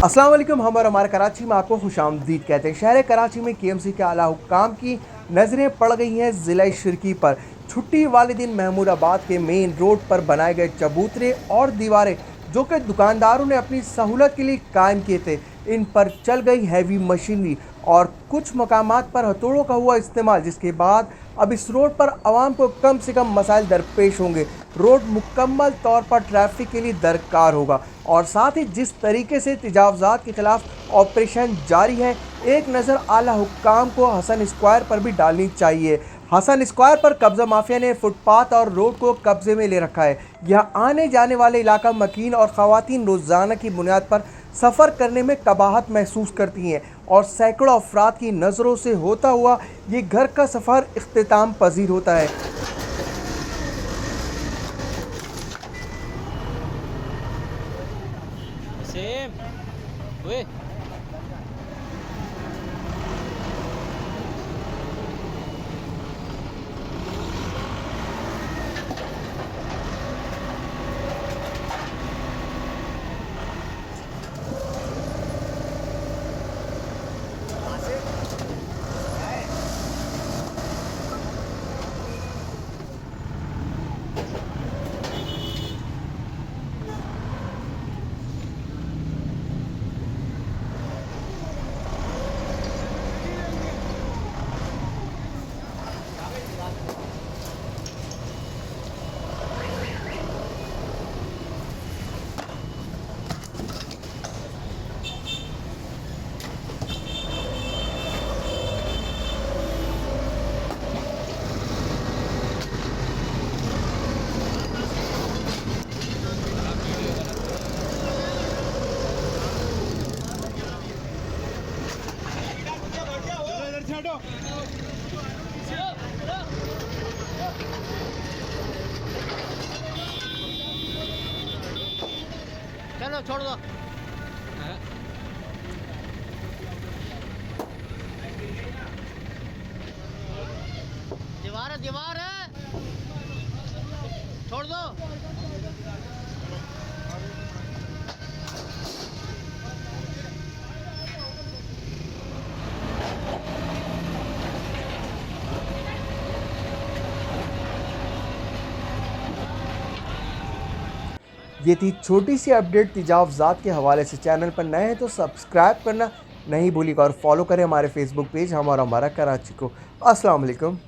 अस्सलाम वालेकुम। हम और हमारे कराची में आपको खुशामदीद कहते हैं। शहर कराची में केएमसी के आला हुक्काम की नज़रें पड़ गई हैं ज़िला शिरकी पर। छुट्टी वाले दिन महमूदाबाद के मेन रोड पर बनाए गए चबूतरे और दीवारें जो कि दुकानदारों ने अपनी सहूलत के लिए कायम किए थे, इन पर चल गई हैवी मशीनरी और कुछ मकामात पर हथौड़ों का हुआ इस्तेमाल, जिसके बाद अब इस रोड पर आवाम को कम से कम मसाइल दरपेश होंगे। रोड मुकम्मल तौर पर ट्रैफिक के लिए दरकार होगा और साथ ही जिस तरीके से तजावज़ात के खिलाफ ऑपरेशन जारी है, एक नज़र आला हुक्काम को हसन स्क्वायर पर भी डालनी चाहिए। हसन स्क्वायर पर कब्ज़ा माफिया ने फुटपाथ और रोड को कब्जे में ले रखा है। यहाँ आने जाने वाले इलाका मकीन और ख़वातीन रोज़ाना की बुनियाद पर सफ़र करने में कबाहत महसूस करती हैं और सैकड़ों अफराद की नज़रों से होता हुआ ये घर का सफ़र इख्तिताम पजीर होता है। सेम वे चलो छोड़ दो। दीवार है छोड़ दो। ये थी छोटी सी अपडेट तजावज़ात के हवाले से। चैनल पर नए हैं तो सब्सक्राइब करना नहीं भूलिएगा और फॉलो करें हमारे फेसबुक पेज हम और हमारा कराची को। अस्सलाम वालेकुम।